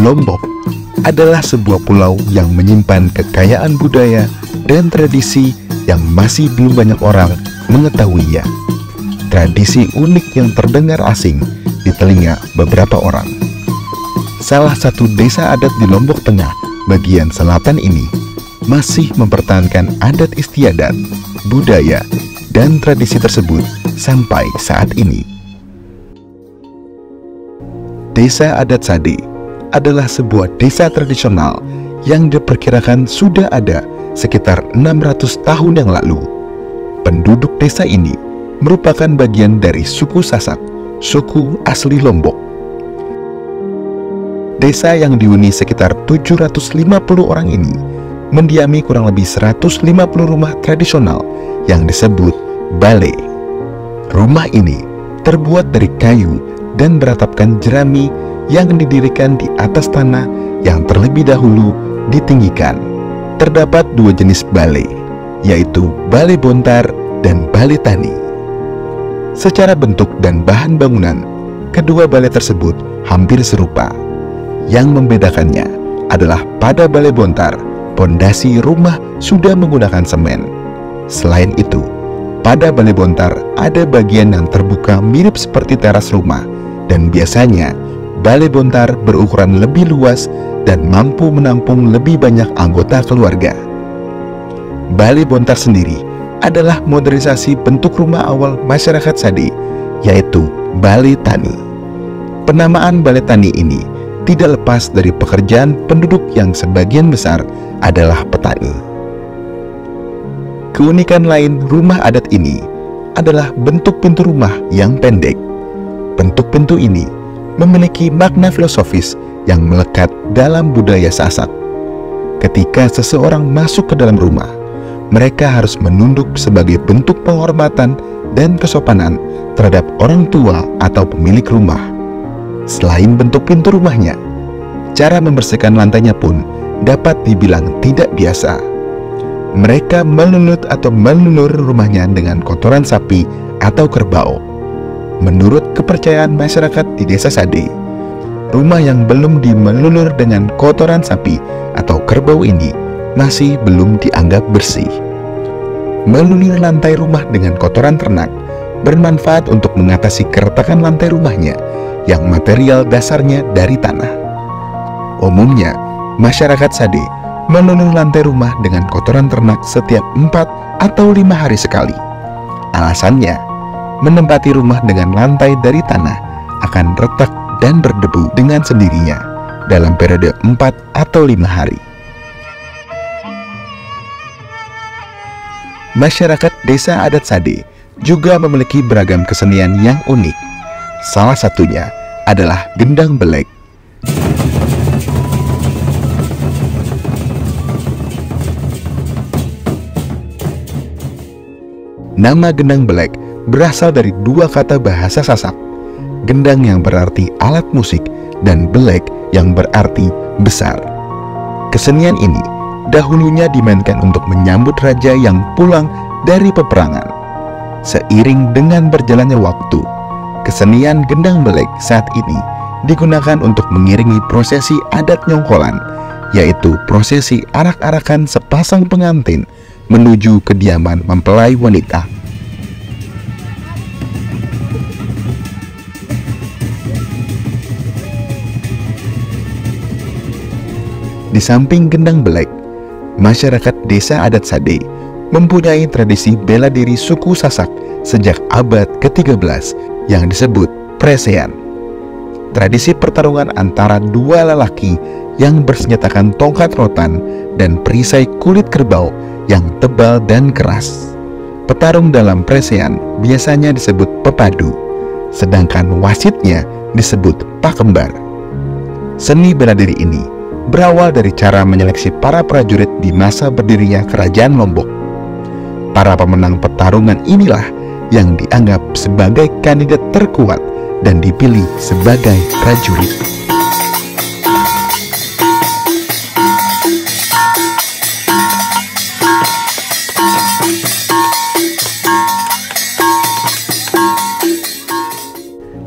Lombok adalah sebuah pulau yang menyimpan kekayaan budaya dan tradisi yang masih belum banyak orang mengetahuinya. Tradisi unik yang terdengar asing di telinga beberapa orang. Salah satu desa adat di Lombok Tengah bagian selatan ini masih mempertahankan adat istiadat, budaya, dan tradisi tersebut sampai saat ini. Desa Adat Sade adalah sebuah desa tradisional yang diperkirakan sudah ada sekitar 600 tahun yang lalu. Penduduk desa ini merupakan bagian dari suku Sasak, suku asli Lombok. Desa yang dihuni sekitar 750 orang ini mendiami kurang lebih 150 rumah tradisional yang disebut bale. Rumah ini terbuat dari kayu dan beratapkan jerami yang didirikan di atas tanah yang terlebih dahulu ditinggikan. Terdapat dua jenis bale, yaitu bale bontar dan bale tani. Secara bentuk dan bahan bangunan, kedua bale tersebut hampir serupa. Yang membedakannya adalah pada bale bontar, pondasi rumah sudah menggunakan semen. Selain itu, pada bale bontar ada bagian yang terbuka mirip seperti teras rumah, dan biasanya bale bontar berukuran lebih luas dan mampu menampung lebih banyak anggota keluarga. Bale bontar sendiri adalah modernisasi bentuk rumah awal masyarakat Sade, yaitu bale tani. Penamaan bale tani ini tidak lepas dari pekerjaan penduduk yang sebagian besar adalah petani. Keunikan lain rumah adat ini adalah bentuk pintu rumah yang pendek. Bentuk pintu ini memiliki makna filosofis yang melekat dalam budaya Sasak. Ketika seseorang masuk ke dalam rumah, mereka harus menunduk sebagai bentuk penghormatan dan kesopanan terhadap orang tua atau pemilik rumah. Selain bentuk pintu rumahnya, cara membersihkan lantainya pun dapat dibilang tidak biasa. Mereka melulut atau melulur rumahnya dengan kotoran sapi atau kerbau. Menurut kepercayaan masyarakat di desa Sade, rumah yang belum dimelulur dengan kotoran sapi atau kerbau ini masih belum dianggap bersih. Melulur lantai rumah dengan kotoran ternak bermanfaat untuk mengatasi keretakan lantai rumahnya yang material dasarnya dari tanah. Umumnya, masyarakat Sade melulur lantai rumah dengan kotoran ternak setiap 4 atau 5 hari sekali. Alasannya, menempati rumah dengan lantai dari tanah akan retak dan berdebu dengan sendirinya dalam periode 4 atau 5 hari. Masyarakat desa adat Sade juga memiliki beragam kesenian yang unik. Salah satunya adalah gendang belek. Nama gendang belek berasal dari dua kata bahasa Sasak, gendang yang berarti alat musik dan belek yang berarti besar. Kesenian ini dahulunya dimainkan untuk menyambut raja yang pulang dari peperangan. Seiring dengan berjalannya waktu, kesenian gendang belek saat ini digunakan untuk mengiringi prosesi adat Nyongkolan, yaitu prosesi arak-arakan sepasang pengantin menuju kediaman mempelai wanita. Di samping gendang belek, masyarakat desa adat Sade mempunyai tradisi bela diri suku Sasak sejak abad ke-13 yang disebut presean. Tradisi pertarungan antara dua lelaki yang bersenjatakan tongkat rotan dan perisai kulit kerbau yang tebal dan keras. Petarung dalam presean biasanya disebut pepadu, sedangkan wasitnya disebut pakembar. Seni bela diri ini berawal dari cara menyeleksi para prajurit di masa berdirinya Kerajaan Lombok. Para pemenang pertarungan inilah yang dianggap sebagai kandidat terkuat dan dipilih sebagai prajurit.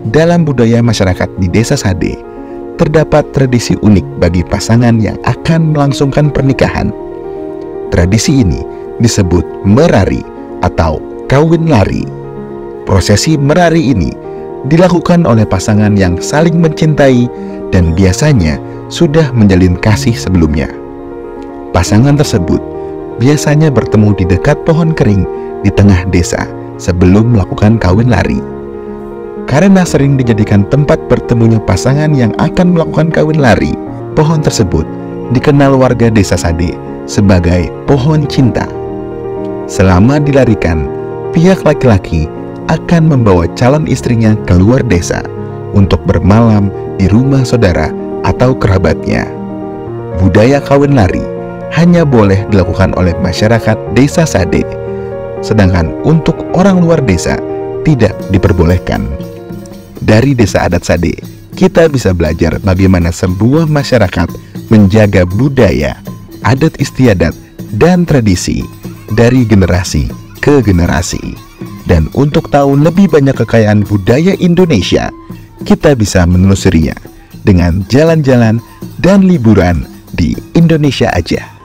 Dalam budaya masyarakat di desa Sade, terdapat tradisi unik bagi pasangan yang akan melangsungkan pernikahan. Tradisi ini disebut merari atau kawin lari. Prosesi merari ini dilakukan oleh pasangan yang saling mencintai dan biasanya sudah menjalin kasih sebelumnya. Pasangan tersebut biasanya bertemu di dekat pohon kering di tengah desa sebelum melakukan kawin lari. Karena sering dijadikan tempat bertemunya pasangan yang akan melakukan kawin lari, pohon tersebut dikenal warga desa Sade sebagai pohon cinta. Selama dilarikan, pihak laki-laki akan membawa calon istrinya keluar desa untuk bermalam di rumah saudara atau kerabatnya. Budaya kawin lari hanya boleh dilakukan oleh masyarakat desa Sade, sedangkan untuk orang luar desa tidak diperbolehkan. Dari desa adat Sade, kita bisa belajar bagaimana sebuah masyarakat menjaga budaya, adat istiadat, dan tradisi dari generasi ke generasi. Dan untuk tahu lebih banyak kekayaan budaya Indonesia, kita bisa menelusurinya dengan jalan-jalan dan liburan di Indonesia aja.